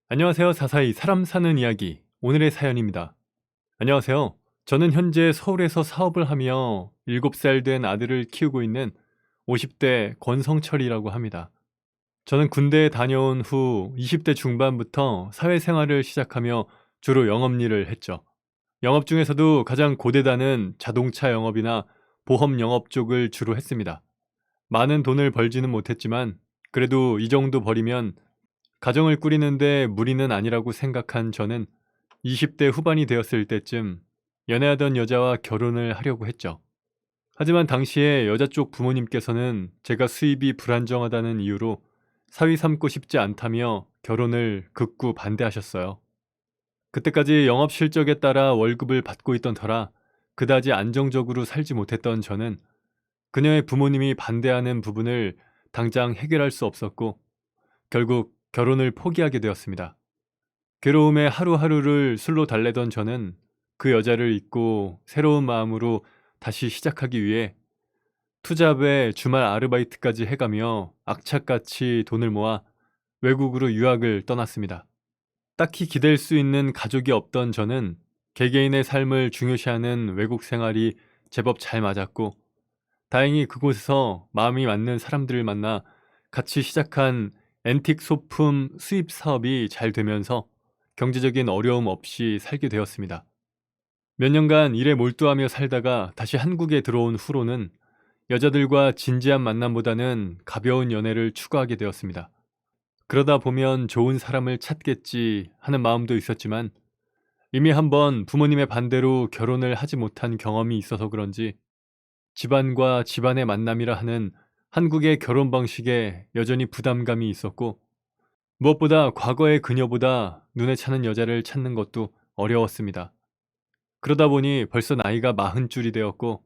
안녕하세요. 사사이 사람 사는 이야기 오늘의 사연입니다. 안녕하세요. 저는 현재 서울에서 사업을 하며 7살 된 아들을 키우고 있는 50대 권성철이라고 합니다. 저는 군대에 다녀온 후 20대 중반부터 사회생활을 시작하며 주로 영업 일을 했죠. 영업 중에서도 가장 고대다는 자동차 영업이나 보험 영업 쪽을 주로 했습니다. 많은 돈을 벌지는 못했지만 그래도 이 정도 벌이면 가정을 꾸리는데 무리는 아니라고 생각한 저는 20대 후반이 되었을 때쯤 연애하던 여자와 결혼을 하려고 했죠. 하지만 당시에 여자 쪽 부모님께서는 제가 수입이 불안정하다는 이유로 사위 삼고 싶지 않다며 결혼을 극구 반대하셨어요. 그때까지 영업 실적에 따라 월급을 받고 있던 터라 그다지 안정적으로 살지 못했던 저는 그녀의 부모님이 반대하는 부분을 당장 해결할 수 없었고 결국 결혼을 포기하게 되었습니다. 괴로움에 하루하루를 술로 달래던 저는 그 여자를 잊고 새로운 마음으로 다시 시작하기 위해 투잡에 주말 아르바이트까지 해가며 악착같이 돈을 모아 외국으로 유학을 떠났습니다. 딱히 기댈 수 있는 가족이 없던 저는 개개인의 삶을 중요시하는 외국 생활이 제법 잘 맞았고 다행히 그곳에서 마음이 맞는 사람들을 만나 같이 시작한 앤틱 소품 수입 사업이 잘 되면서 경제적인 어려움 없이 살게 되었습니다. 몇 년간 일에 몰두하며 살다가 다시 한국에 들어온 후로는 여자들과 진지한 만남보다는 가벼운 연애를 추구하게 되었습니다. 그러다 보면 좋은 사람을 찾겠지 하는 마음도 있었지만 이미 한번 부모님의 반대로 결혼을 하지 못한 경험이 있어서 그런지 집안과 집안의 만남이라 하는 한국의 결혼 방식에 여전히 부담감이 있었고 무엇보다 과거의 그녀보다 눈에 차는 여자를 찾는 것도 어려웠습니다. 그러다 보니 벌써 나이가 40줄이 되었고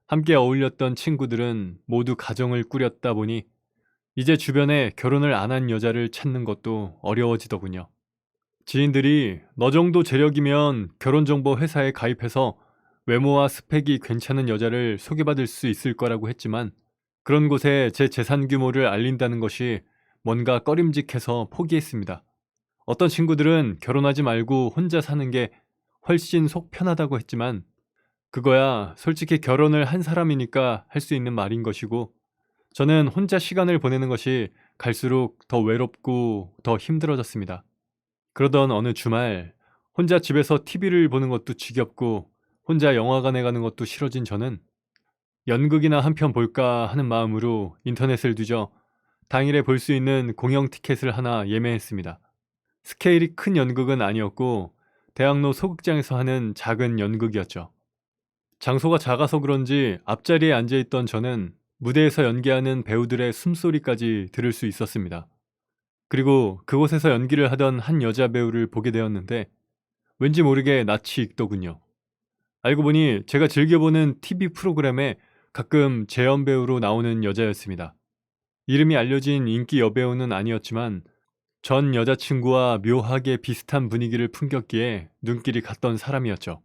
함께 어울렸던 친구들은 모두 가정을 꾸렸다 보니 이제 주변에 결혼을 안 한 여자를 찾는 것도 어려워지더군요. 지인들이 너 정도 재력이면 결혼정보 회사에 가입해서 외모와 스펙이 괜찮은 여자를 소개받을 수 있을 거라고 했지만 그런 곳에 제 재산 규모를 알린다는 것이 뭔가 꺼림직해서 포기했습니다. 어떤 친구들은 결혼하지 말고 혼자 사는 게 훨씬 속 편하다고 했지만 그거야 솔직히 결혼을 한 사람이니까 할 수 있는 말인 것이고 저는 혼자 시간을 보내는 것이 갈수록 더 외롭고 더 힘들어졌습니다. 그러던 어느 주말 혼자 집에서 TV를 보는 것도 지겹고 혼자 영화관에 가는 것도 싫어진 저는 연극이나 한 편 볼까 하는 마음으로 인터넷을 뒤져 당일에 볼 수 있는 공영 티켓을 하나 예매했습니다. 스케일이 큰 연극은 아니었고 대학로 소극장에서 하는 작은 연극이었죠. 장소가 작아서 그런지 앞자리에 앉아있던 저는 무대에서 연기하는 배우들의 숨소리까지 들을 수 있었습니다. 그리고 그곳에서 연기를 하던 한 여자 배우를 보게 되었는데 왠지 모르게 낯이 익더군요. 알고 보니 제가 즐겨보는 TV 프로그램에 가끔 재연 배우로 나오는 여자였습니다. 이름이 알려진 인기 여배우는 아니었지만 전 여자친구와 묘하게 비슷한 분위기를 풍겼기에 눈길이 갔던 사람이었죠.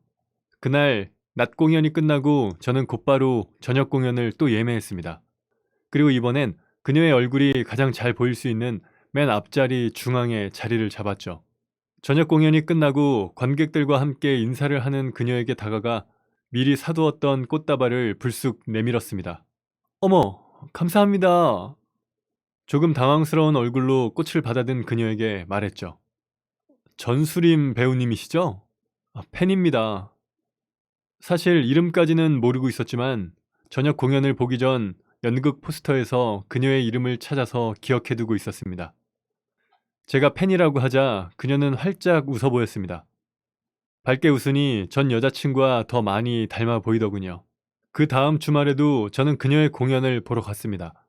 그날 낮 공연이 끝나고 저는 곧바로 저녁 공연을 또 예매했습니다. 그리고 이번엔 그녀의 얼굴이 가장 잘 보일 수 있는 맨 앞자리 중앙에 자리를 잡았죠. 저녁 공연이 끝나고 관객들과 함께 인사를 하는 그녀에게 다가가 미리 사두었던 꽃다발을 불쑥 내밀었습니다. 어머, 감사합니다. 조금 당황스러운 얼굴로 꽃을 받아든 그녀에게 말했죠. 전수림 배우님이시죠? 팬입니다. 사실 이름까지는 모르고 있었지만 저녁 공연을 보기 전 연극 포스터에서 그녀의 이름을 찾아서 기억해두고 있었습니다. 제가 팬이라고 하자 그녀는 활짝 웃어 보였습니다. 밝게 웃으니 전 여자친구와 더 많이 닮아 보이더군요. 그 다음 주말에도 저는 그녀의 공연을 보러 갔습니다.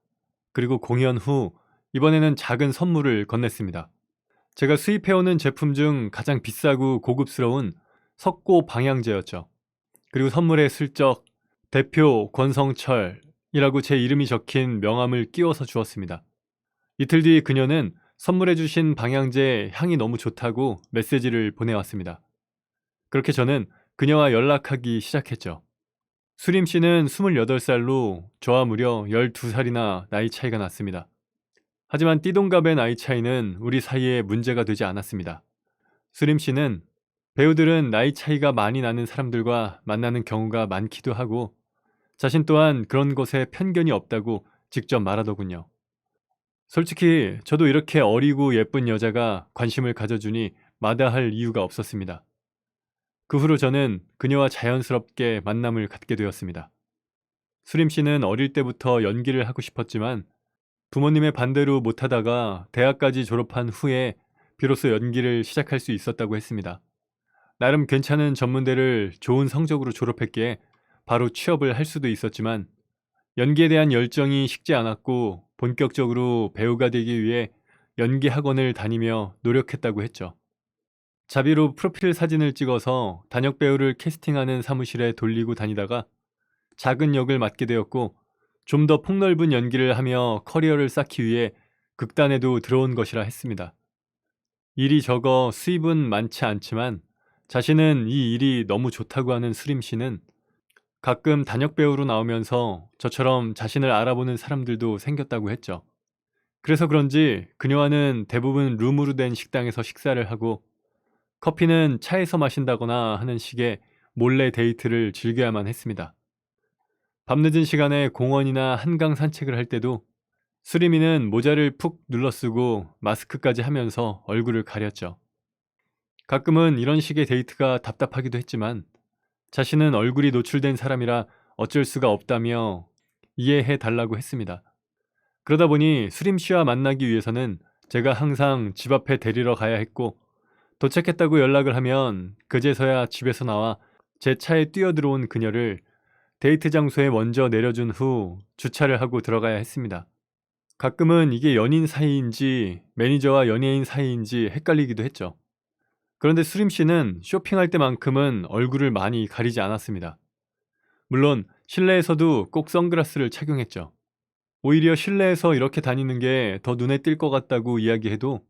그리고 공연 후 이번에는 작은 선물을 건넸습니다. 제가 수입해오는 제품 중 가장 비싸고 고급스러운 석고 방향제였죠. 그리고 선물에 슬쩍 대표 권성철이라고 제 이름이 적힌 명함을 끼워서 주었습니다. 이틀 뒤 그녀는 선물해주신 방향제 향이 너무 좋다고 메시지를 보내왔습니다. 그렇게 저는 그녀와 연락하기 시작했죠. 수림 씨는 28살로 저와 무려 12살이나 나이 차이가 났습니다. 하지만 띠동갑의 나이 차이는 우리 사이에 문제가 되지 않았습니다. 수림 씨는 배우들은 나이 차이가 많이 나는 사람들과 만나는 경우가 많기도 하고 자신 또한 그런 것에 편견이 없다고 직접 말하더군요. 솔직히 저도 이렇게 어리고 예쁜 여자가 관심을 가져주니 마다할 이유가 없었습니다. 그 후로 저는 그녀와 자연스럽게 만남을 갖게 되었습니다. 수림 씨는 어릴 때부터 연기를 하고 싶었지만 부모님의 반대로 못하다가 대학까지 졸업한 후에 비로소 연기를 시작할 수 있었다고 했습니다. 나름 괜찮은 전문대를 좋은 성적으로 졸업했기에 바로 취업을 할 수도 있었지만 연기에 대한 열정이 식지 않았고 본격적으로 배우가 되기 위해 연기 학원을 다니며 노력했다고 했죠. 자비로 프로필 사진을 찍어서 단역 배우를 캐스팅하는 사무실에 돌리고 다니다가 작은 역을 맡게 되었고 좀 더 폭넓은 연기를 하며 커리어를 쌓기 위해 극단에도 들어온 것이라 했습니다. 일이 적어 수입은 많지 않지만 자신은 이 일이 너무 좋다고 하는 수림 씨는 가끔 단역 배우로 나오면서 저처럼 자신을 알아보는 사람들도 생겼다고 했죠. 그래서 그런지 그녀와는 대부분 룸으로 된 식당에서 식사를 하고 커피는 차에서 마신다거나 하는 식의 몰래 데이트를 즐겨야만 했습니다. 밤늦은 시간에 공원이나 한강 산책을 할 때도 수리미는 모자를 푹 눌러쓰고 마스크까지 하면서 얼굴을 가렸죠. 가끔은 이런 식의 데이트가 답답하기도 했지만 자신은 얼굴이 노출된 사람이라 어쩔 수가 없다며 이해해 달라고 했습니다. 그러다 보니 수림 씨와 만나기 위해서는 제가 항상 집 앞에 데리러 가야 했고 도착했다고 연락을 하면 그제서야 집에서 나와 제 차에 뛰어들어온 그녀를 데이트 장소에 먼저 내려준 후 주차를 하고 들어가야 했습니다. 가끔은 이게 연인 사이인지 매니저와 연예인 사이인지 헷갈리기도 했죠. 그런데 수림 씨는 쇼핑할 때만큼은 얼굴을 많이 가리지 않았습니다. 물론 실내에서도 꼭 선글라스를 착용했죠. 오히려 실내에서 이렇게 다니는 게 더 눈에 띌 것 같다고 이야기해도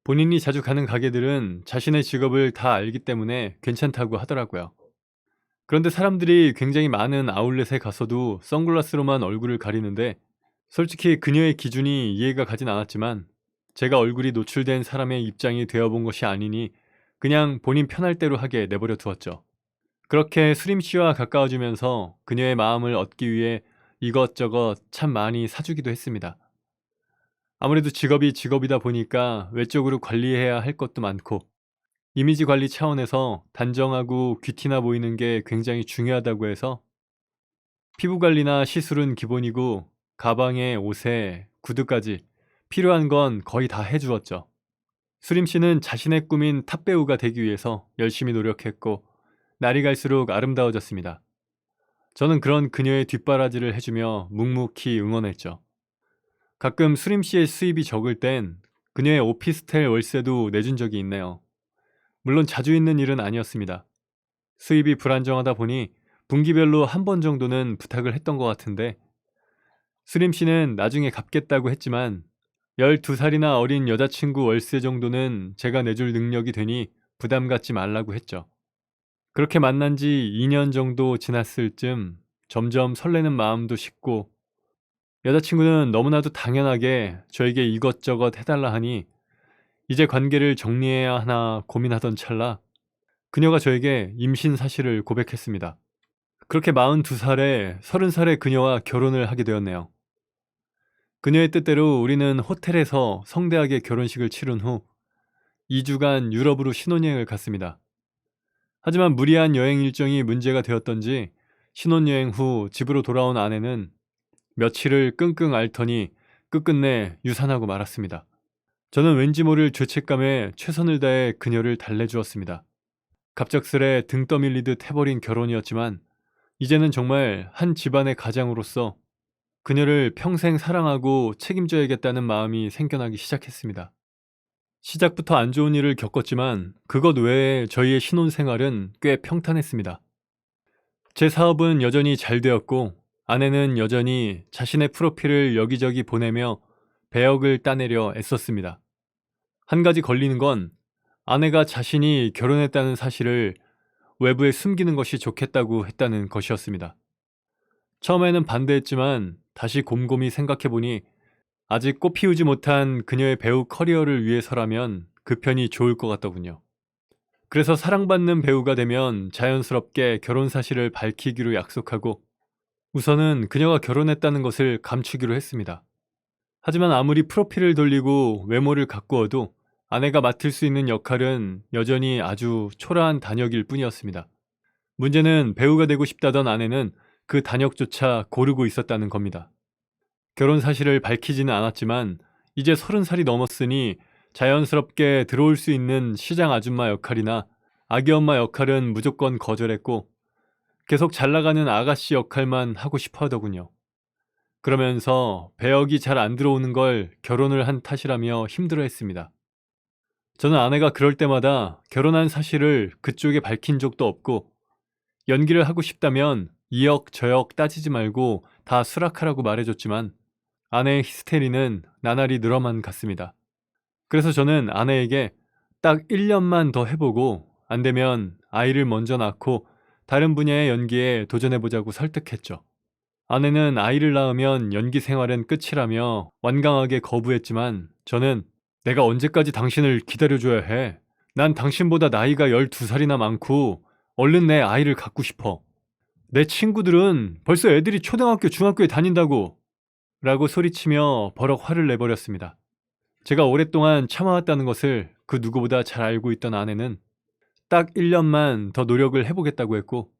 본인이 자주 가는 가게들은 자신의 직업을 다 알기 때문에 괜찮다고 하더라고요. 그런데 사람들이 굉장히 많은 아울렛에 가서도 선글라스로만 얼굴을 가리는데 솔직히 그녀의 기준이 이해가 가진 않았지만 제가 얼굴이 노출된 사람의 입장이 되어본 것이 아니니 그냥 본인 편할 대로 하게 내버려 두었죠. 그렇게 수림 씨와 가까워지면서 그녀의 마음을 얻기 위해 이것저것 참 많이 사주기도 했습니다. 아무래도 직업이 직업이다 보니까 외적으로 관리해야 할 것도 많고 이미지 관리 차원에서 단정하고 귀티나 보이는 게 굉장히 중요하다고 해서 피부 관리나 시술은 기본이고 가방에 옷에 구두까지 필요한 건 거의 다 해주었죠. 수림 씨는 자신의 꿈인 탑배우가 되기 위해서 열심히 노력했고 날이 갈수록 아름다워졌습니다. 저는 그런 그녀의 뒷바라지를 해주며 묵묵히 응원했죠. 가끔 수림 씨의 수입이 적을 땐 그녀의 오피스텔 월세도 내준 적이 있네요. 물론 자주 있는 일은 아니었습니다. 수입이 불안정하다 보니 분기별로 한 번 정도는 부탁을 했던 것 같은데 수림 씨는 나중에 갚겠다고 했지만 12살이나 어린 여자친구 월세 정도는 제가 내줄 능력이 되니 부담 갖지 말라고 했죠. 그렇게 만난 지 2년 정도 지났을 쯤 점점 설레는 마음도 식고 여자친구는 너무나도 당연하게 저에게 이것저것 해달라 하니 이제 관계를 정리해야 하나 고민하던 찰나 그녀가 저에게 임신 사실을 고백했습니다. 그렇게 42살에 30살의 그녀와 결혼을 하게 되었네요. 그녀의 뜻대로 우리는 호텔에서 성대하게 결혼식을 치른 후 2주간 유럽으로 신혼여행을 갔습니다. 하지만 무리한 여행 일정이 문제가 되었던지 신혼여행 후 집으로 돌아온 아내는 며칠을 끙끙 앓더니 끝끝내 유산하고 말았습니다. 저는 왠지 모를 죄책감에 최선을 다해 그녀를 달래주었습니다. 갑작스레 등 떠밀리듯 해버린 결혼이었지만 이제는 정말 한 집안의 가장으로서 그녀를 평생 사랑하고 책임져야겠다는 마음이 생겨나기 시작했습니다. 시작부터 안 좋은 일을 겪었지만 그것 외에 저희의 신혼생활은 꽤 평탄했습니다. 제 사업은 여전히 잘 되었고 아내는 여전히 자신의 프로필을 여기저기 보내며 배역을 따내려 애썼습니다. 한 가지 걸리는 건 아내가 자신이 결혼했다는 사실을 외부에 숨기는 것이 좋겠다고 했다는 것이었습니다. 처음에는 반대했지만 다시 곰곰이 생각해보니 아직 꽃 피우지 못한 그녀의 배우 커리어를 위해서라면 그 편이 좋을 것 같더군요. 그래서 사랑받는 배우가 되면 자연스럽게 결혼 사실을 밝히기로 약속하고 우선은 그녀가 결혼했다는 것을 감추기로 했습니다. 하지만 아무리 프로필을 돌리고 외모를 가꾸어도 아내가 맡을 수 있는 역할은 여전히 아주 초라한 단역일 뿐이었습니다. 문제는 배우가 되고 싶다던 아내는 그 단역조차 고르고 있었다는 겁니다. 결혼 사실을 밝히지는 않았지만 이제 30살이 넘었으니 자연스럽게 들어올 수 있는 시장 아줌마 역할이나 아기 엄마 역할은 무조건 거절했고 계속 잘 나가는 아가씨 역할만 하고 싶어 하더군요. 그러면서 배역이 잘 안 들어오는 걸 결혼을 한 탓이라며 힘들어했습니다. 저는 아내가 그럴 때마다 결혼한 사실을 그쪽에 밝힌 적도 없고 연기를 하고 싶다면 이역 저역 따지지 말고 다 수락하라고 말해줬지만 아내의 히스테리는 나날이 늘어만 갔습니다. 그래서 저는 아내에게 딱 1년만 더 해보고 안 되면 아이를 먼저 낳고 다른 분야의 연기에 도전해보자고 설득했죠. 아내는 아이를 낳으면 연기 생활은 끝이라며 완강하게 거부했지만 저는 내가 언제까지 당신을 기다려줘야 해. 난 당신보다 나이가 12살이나 많고 얼른 내 아이를 갖고 싶어. 내 친구들은 벌써 애들이 초등학교, 중학교에 다닌다고 라고 소리치며 버럭 화를 내버렸습니다. 제가 오랫동안 참아왔다는 것을 그 누구보다 잘 알고 있던 아내는 딱 1년만 더 노력을 해보겠다고 했고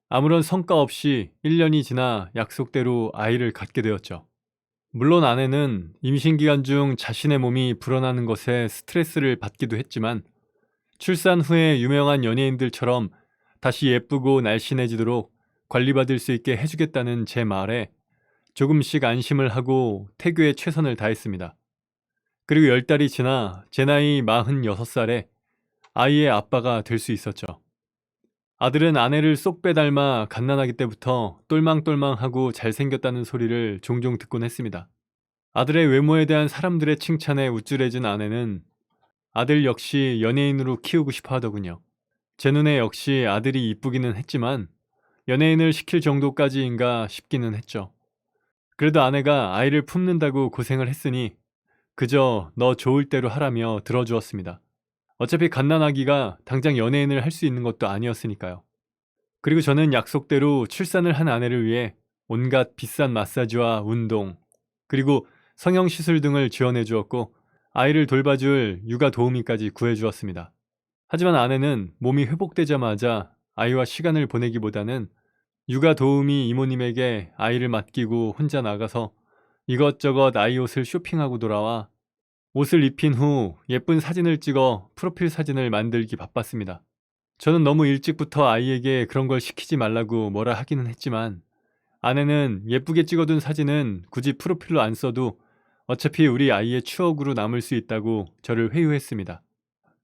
아무런 성과 없이 1년이 지나 약속대로 아이를 갖게 되었죠. 물론 아내는 임신 기간 중 자신의 몸이 불어나는 것에 스트레스를 받기도 했지만 출산 후에 유명한 연예인들처럼 다시 예쁘고 날씬해지도록 관리받을 수 있게 해주겠다는 제 말에 조금씩 안심을 하고 태교에 최선을 다했습니다. 그리고 10달이 지나 제 나이 46살에 아이의 아빠가 될 수 있었죠. 아들은 아내를 쏙 빼닮아 갓난아기 때부터 똘망똘망하고 잘생겼다는 소리를 종종 듣곤 했습니다. 아들의 외모에 대한 사람들의 칭찬에 우쭐해진 아내는 아들 역시 연예인으로 키우고 싶어 하더군요. 제 눈에 역시 아들이 이쁘기는 했지만 연예인을 시킬 정도까지인가 싶기는 했죠. 그래도 아내가 아이를 품는다고 고생을 했으니 그저 너 좋을 대로 하라며 들어주었습니다. 어차피 갓난아기가 당장 연예인을 할 수 있는 것도 아니었으니까요. 그리고 저는 약속대로 출산을 한 아내를 위해 온갖 비싼 마사지와 운동, 그리고 성형시술 등을 지원해 주었고 아이를 돌봐줄 육아 도우미까지 구해 주었습니다. 하지만 아내는 몸이 회복되자마자 아이와 시간을 보내기보다는 육아 도우미 이모님에게 아이를 맡기고 혼자 나가서 이것저것 아이 옷을 쇼핑하고 돌아와 옷을 입힌 후 예쁜 사진을 찍어 프로필 사진을 만들기 바빴습니다. 저는 너무 일찍부터 아이에게 그런 걸 시키지 말라고 뭐라 하기는 했지만 아내는 예쁘게 찍어둔 사진은 굳이 프로필로 안 써도 어차피 우리 아이의 추억으로 남을 수 있다고 저를 회유했습니다.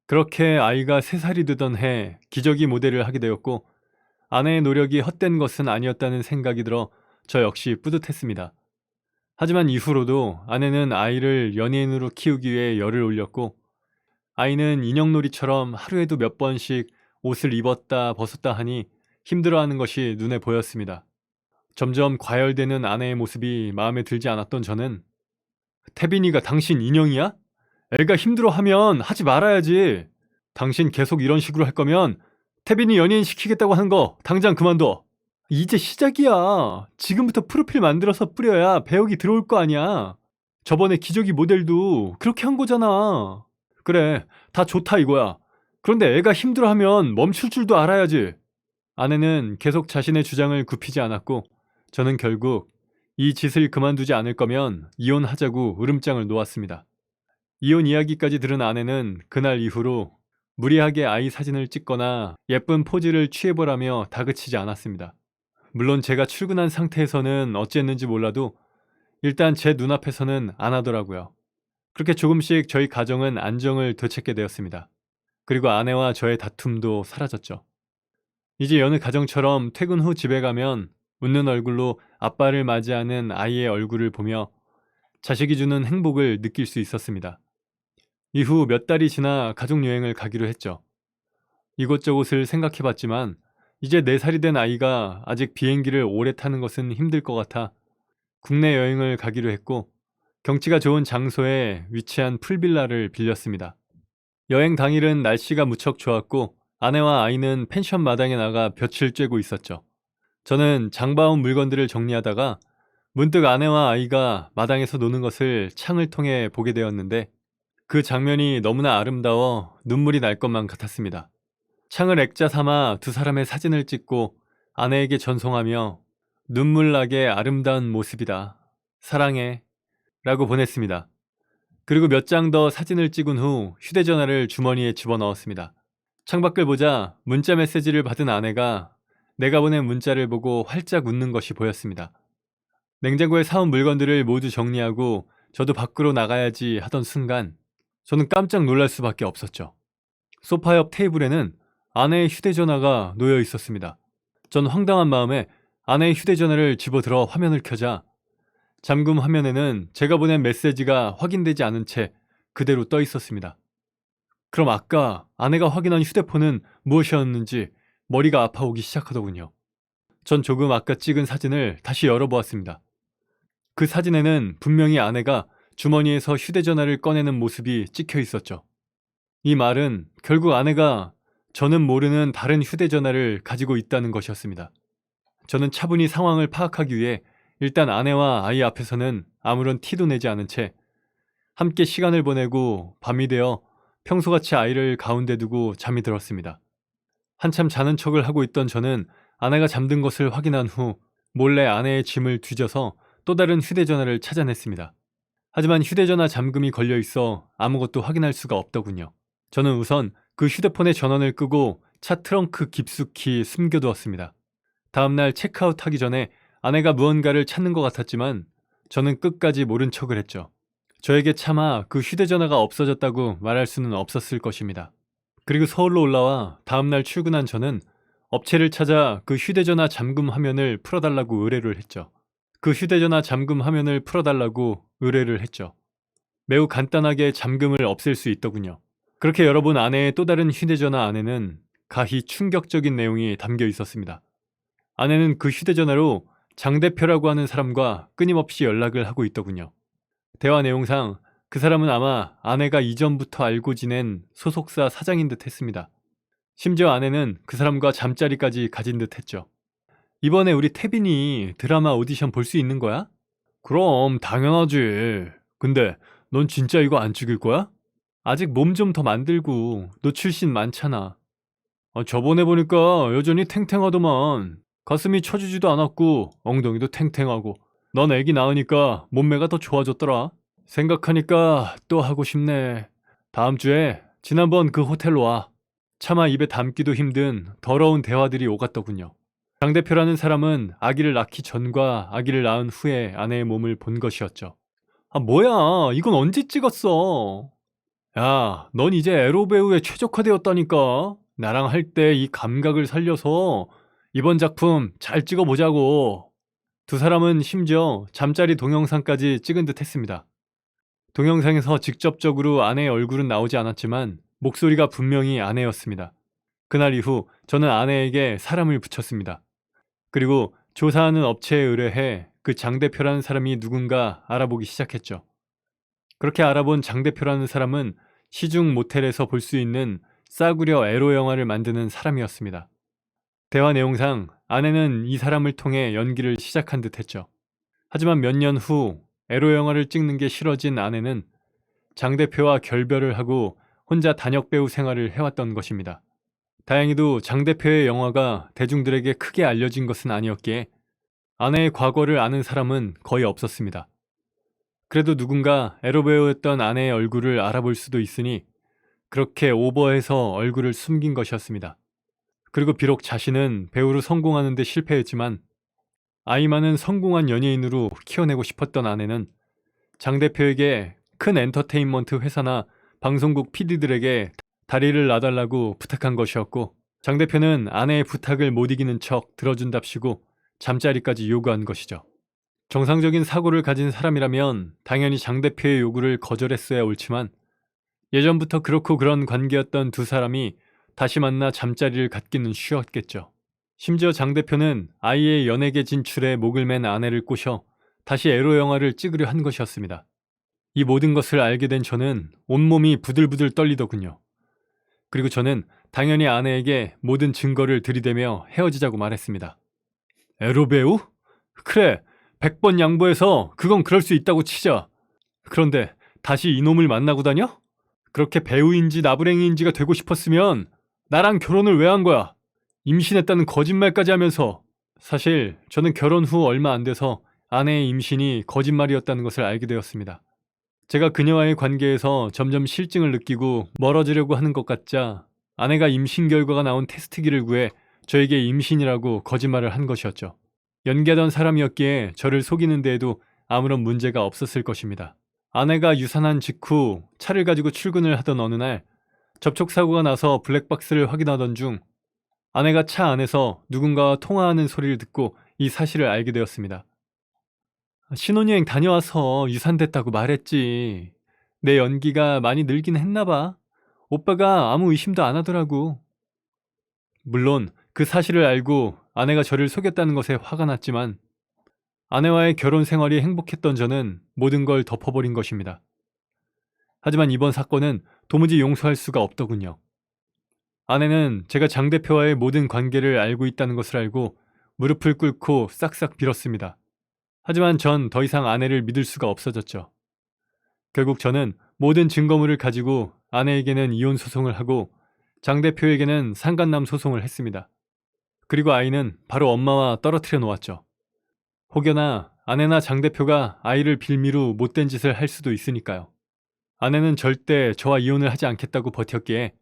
그렇게 아이가 3살이 되던 해 기저귀 모델을 하게 되었고 아내의 노력이 헛된 것은 아니었다는 생각이 들어 저 역시 뿌듯했습니다. 하지만 이후로도 아내는 아이를 연예인으로 키우기 위해 열을 올렸고 아이는 인형놀이처럼 하루에도 몇 번씩 옷을 입었다 벗었다 하니 힘들어하는 것이 눈에 보였습니다. 점점 과열되는 아내의 모습이 마음에 들지 않았던 저는 태빈이가 당신 인형이야? 애가 힘들어하면 하지 말아야지. 당신 계속 이런 식으로 할 거면 태빈이 연예인 시키겠다고 하는 거 당장 그만둬. 이제 시작이야. 지금부터 프로필 만들어서 뿌려야 배역이 들어올 거 아니야. 저번에 기저귀 모델도 그렇게 한 거잖아. 그래, 다 좋다 이거야. 그런데 애가 힘들어하면 멈출 줄도 알아야지. 아내는 계속 자신의 주장을 굽히지 않았고 저는 결국 이 짓을 그만두지 않을 거면 이혼하자고 으름장을 놓았습니다. 이혼 이야기까지 들은 아내는 그날 이후로 무리하게 아이 사진을 찍거나 예쁜 포즈를 취해보라며 다그치지 않았습니다. 물론 제가 출근한 상태에서는 어찌했는지 몰라도 일단 제 눈앞에서는 안 하더라고요. 그렇게 조금씩 저희 가정은 안정을 되찾게 되었습니다. 그리고 아내와 저의 다툼도 사라졌죠. 이제 여느 가정처럼 퇴근 후 집에 가면 웃는 얼굴로 아빠를 맞이하는 아이의 얼굴을 보며 자식이 주는 행복을 느낄 수 있었습니다. 이후 몇 달이 지나 가족여행을 가기로 했죠. 이곳저곳을 생각해봤지만 이제 4살이 된 아이가 아직 비행기를 오래 타는 것은 힘들 것 같아 국내 여행을 가기로 했고 경치가 좋은 장소에 위치한 풀빌라를 빌렸습니다. 여행 당일은 날씨가 무척 좋았고 아내와 아이는 펜션 마당에 나가 볕을 쬐고 있었죠. 저는 장바온 물건들을 정리하다가 문득 아내와 아이가 마당에서 노는 것을 창을 통해 보게 되었는데 그 장면이 너무나 아름다워 눈물이 날 것만 같았습니다. 창을 액자 삼아 두 사람의 사진을 찍고 아내에게 전송하며 눈물 나게 아름다운 모습이다. 사랑해. 라고 보냈습니다. 그리고 몇 장 더 사진을 찍은 후 휴대전화를 주머니에 집어넣었습니다. 창밖을 보자 문자 메시지를 받은 아내가 내가 보낸 문자를 보고 활짝 웃는 것이 보였습니다. 냉장고에 사온 물건들을 모두 정리하고 저도 밖으로 나가야지 하던 순간 저는 깜짝 놀랄 수밖에 없었죠. 소파 옆 테이블에는 아내의 휴대전화가 놓여 있었습니다. 전 황당한 마음에 아내의 휴대전화를 집어들어 화면을 켜자 잠금 화면에는 제가 보낸 메시지가 확인되지 않은 채 그대로 떠 있었습니다. 그럼 아까 아내가 확인한 휴대폰은 무엇이었는지 머리가 아파오기 시작하더군요. 전 조금 아까 찍은 사진을 다시 열어보았습니다. 그 사진에는 분명히 아내가 주머니에서 휴대전화를 꺼내는 모습이 찍혀 있었죠. 이 말은 결국 아내가 저는 모르는 다른 휴대전화를 가지고 있다는 것이었습니다. 저는 차분히 상황을 파악하기 위해 일단 아내와 아이 앞에서는 아무런 티도 내지 않은 채 함께 시간을 보내고 밤이 되어 평소같이 아이를 가운데 두고 잠이 들었습니다. 한참 자는 척을 하고 있던 저는 아내가 잠든 것을 확인한 후 몰래 아내의 짐을 뒤져서 또 다른 휴대전화를 찾아냈습니다. 하지만 휴대전화 잠금이 걸려 있어 아무것도 확인할 수가 없더군요. 저는 우선 그 휴대폰의 전원을 끄고 차 트렁크 깊숙이 숨겨두었습니다. 다음날 체크아웃하기 전에 아내가 무언가를 찾는 것 같았지만 저는 끝까지 모른 척을 했죠. 저에게 차마 그 휴대전화가 없어졌다고 말할 수는 없었을 것입니다. 그리고 서울로 올라와 다음날 출근한 저는 업체를 찾아 그 휴대전화 잠금 화면을 풀어달라고 의뢰를 했죠. 매우 간단하게 잠금을 없앨 수 있더군요. 그렇게 열어본 아내의 또 다른 휴대전화 안에는 가히 충격적인 내용이 담겨 있었습니다. 아내는 그 휴대전화로 장 대표라고 하는 사람과 끊임없이 연락을 하고 있더군요. 대화 내용상 그 사람은 아마 아내가 이전부터 알고 지낸 소속사 사장인 듯 했습니다. 심지어 아내는 그 사람과 잠자리까지 가진 듯 했죠. 이번에 우리 태빈이 드라마 오디션 볼 수 있는 거야? 그럼 당연하지. 근데 넌 진짜 이거 안 찍을 거야? 아직 몸 좀 더 만들고 너 출신 많잖아. 저번에 보니까 여전히 탱탱하더만. 가슴이 처지지도 않았고 엉덩이도 탱탱하고 넌 애기 낳으니까 몸매가 더 좋아졌더라. 생각하니까 또 하고 싶네. 다음 주에 지난번 그 호텔로 와. 차마 입에 담기도 힘든 더러운 대화들이 오갔더군요. 장 대표라는 사람은 아기를 낳기 전과 아기를 낳은 후에 아내의 몸을 본 것이었죠. 뭐야 이건 언제 찍었어? 야, 넌 이제 에로 배우에 최적화되었다니까. 나랑 할 때 이 감각을 살려서 이번 작품 잘 찍어보자고. 두 사람은 심지어 잠자리 동영상까지 찍은 듯 했습니다. 동영상에서 직접적으로 아내의 얼굴은 나오지 않았지만 목소리가 분명히 아내였습니다. 그날 이후 저는 아내에게 사람을 붙였습니다. 그리고 조사하는 업체에 의뢰해 그 장 대표라는 사람이 누군가 알아보기 시작했죠. 그렇게 알아본 장 대표라는 사람은 시중 모텔에서 볼 수 있는 싸구려 에로 영화를 만드는 사람이었습니다. 대화 내용상 아내는 이 사람을 통해 연기를 시작한 듯 했죠. 하지만 몇 년 후 에로 영화를 찍는 게 싫어진 아내는 장 대표와 결별을 하고 혼자 단역 배우 생활을 해왔던 것입니다. 다행히도 장 대표의 영화가 대중들에게 크게 알려진 것은 아니었기에 아내의 과거를 아는 사람은 거의 없었습니다. 그래도 누군가 에로 배우였던 아내의 얼굴을 알아볼 수도 있으니 그렇게 오버해서 얼굴을 숨긴 것이었습니다. 그리고 비록 자신은 배우로 성공하는 데 실패했지만 아이 많은 성공한 연예인으로 키워내고 싶었던 아내는 장 대표에게 큰 엔터테인먼트 회사나 방송국 PD들에게 다리를 놔달라고 부탁한 것이었고 장 대표는 아내의 부탁을 못 이기는 척 들어준답시고 잠자리까지 요구한 것이죠. 정상적인 사고를 가진 사람이라면 당연히 장 대표의 요구를 거절했어야 옳지만 예전부터 그렇고 그런 관계였던 두 사람이 다시 만나 잠자리를 갖기는 쉬웠겠죠. 심지어 장 대표는 아이의 연예계 진출에 목을 맨 아내를 꼬셔 다시 에로 영화를 찍으려 한 것이었습니다. 이 모든 것을 알게 된 저는 온몸이 부들부들 떨리더군요. 그리고 저는 당연히 아내에게 모든 증거를 들이대며 헤어지자고 말했습니다. 에로배우? 그래, 100번 양보해서 그건 그럴 수 있다고 치자. 그런데 다시 이놈을 만나고 다녀? 그렇게 배우인지 나부랭이인지가 되고 싶었으면 나랑 결혼을 왜 한 거야? 임신했다는 거짓말까지 하면서. 사실 저는 결혼 후 얼마 안 돼서 아내의 임신이 거짓말이었다는 것을 알게 되었습니다. 제가 그녀와의 관계에서 점점 실증을 느끼고 멀어지려고 하는 것 같자 아내가 임신 결과가 나온 테스트기를 구해 저에게 임신이라고 거짓말을 한 것이었죠. 연기하던 사람이었기에 저를 속이는 데에도 아무런 문제가 없었을 것입니다. 아내가 유산한 직후 차를 가지고 출근을 하던 어느 날 접촉사고가 나서 블랙박스를 확인하던 중 아내가 차 안에서 누군가와 통화하는 소리를 듣고 이 사실을 알게 되었습니다. 신혼여행 다녀와서 유산됐다고 말했지. 내 연기가 많이 늘긴 했나 봐. 오빠가 아무 의심도 안 하더라고. 물론 그 사실을 알고 아내가 저를 속였다는 것에 화가 났지만 아내와의 결혼 생활이 행복했던 저는 모든 걸 덮어버린 것입니다. 하지만 이번 사건은 도무지 용서할 수가 없더군요. 아내는 제가 장 대표와의 모든 관계를 알고 있다는 것을 알고 무릎을 꿇고 싹싹 빌었습니다. 하지만 전 더 이상 아내를 믿을 수가 없어졌죠. 결국 저는 모든 증거물을 가지고 아내에게는 이혼 소송을 하고 장 대표에게는 상간남 소송을 했습니다. 그리고 아이는 바로 엄마와 떨어뜨려 놓았죠. 혹여나 아내나 장 대표가 아이를 빌미로 못된 짓을 할 수도 있으니까요. 아내는 절대 저와 이혼을 하지 않겠다고 버텼기에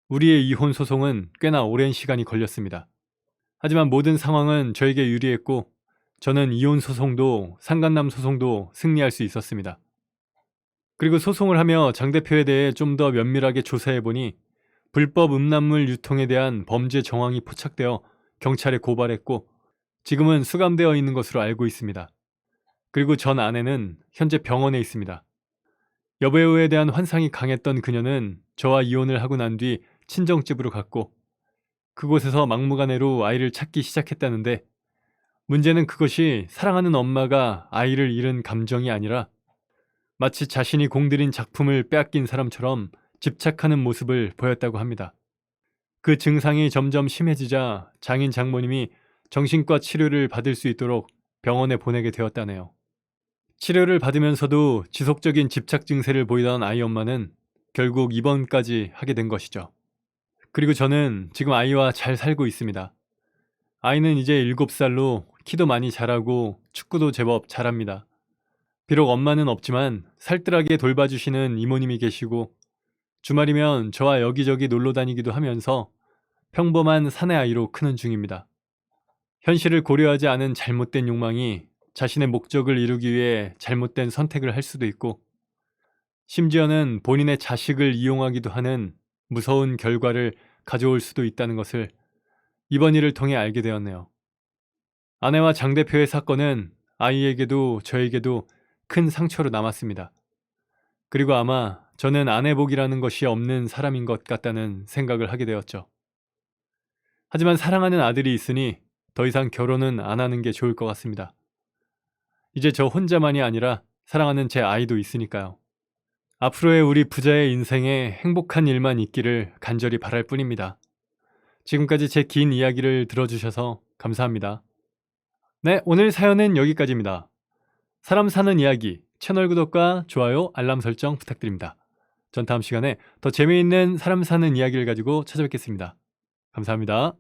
우리의 이혼 소송은 꽤나 오랜 시간이 걸렸습니다. 하지만 모든 상황은 저에게 유리했고 저는 이혼 소송도 상간남 소송도 승리할 수 있었습니다. 그리고 소송을 하며 장 대표에 대해 좀 더 면밀하게 조사해보니 불법 음란물 유통에 대한 범죄 정황이 포착되어 경찰에 고발했고 지금은 수감되어 있는 것으로 알고 있습니다. 그리고 전 아내는 현재 병원에 있습니다. 여배우에 대한 환상이 강했던 그녀는 저와 이혼을 하고 난 뒤 친정집으로 갔고 그곳에서 막무가내로 아이를 찾기 시작했다는데 문제는 그것이 사랑하는 엄마가 아이를 잃은 감정이 아니라 마치 자신이 공들인 작품을 빼앗긴 사람처럼 집착하는 모습을 보였다고 합니다. 그 증상이 점점 심해지자 장인 장모님이 정신과 치료를 받을 수 있도록 병원에 보내게 되었다네요. 치료를 받으면서도 지속적인 집착 증세를 보이던 아이 엄마는 결국 입원까지 하게 된 것이죠. 그리고 저는 지금 아이와 잘 살고 있습니다. 아이는 이제 7살로 키도 많이 자라고 축구도 제법 잘합니다. 비록 엄마는 없지만 살뜰하게 돌봐주시는 이모님이 계시고 주말이면 저와 여기저기 놀러 다니기도 하면서 평범한 사내 아이로 크는 중입니다. 현실을 고려하지 않은 잘못된 욕망이 자신의 목적을 이루기 위해 잘못된 선택을 할 수도 있고 심지어는 본인의 자식을 이용하기도 하는 무서운 결과를 가져올 수도 있다는 것을 이번 일을 통해 알게 되었네요. 아내와 장 대표의 사건은 아이에게도 저에게도 큰 상처로 남았습니다. 그리고 아마 저는 아내복이라는 것이 없는 사람인 것 같다는 생각을 하게 되었죠. 하지만 사랑하는 아들이 있으니 더 이상 결혼은 안 하는 게 좋을 것 같습니다. 이제 저 혼자만이 아니라 사랑하는 제 아이도 있으니까요. 앞으로의 우리 부자의 인생에 행복한 일만 있기를 간절히 바랄 뿐입니다. 지금까지 제 긴 이야기를 들어주셔서 감사합니다. 네, 오늘 사연은 여기까지입니다. 사람 사는 이야기, 채널 구독과 좋아요, 알람 설정 부탁드립니다. 전 다음 시간에 더 재미있는 사람 사는 이야기를 가지고 찾아뵙겠습니다. 감사합니다.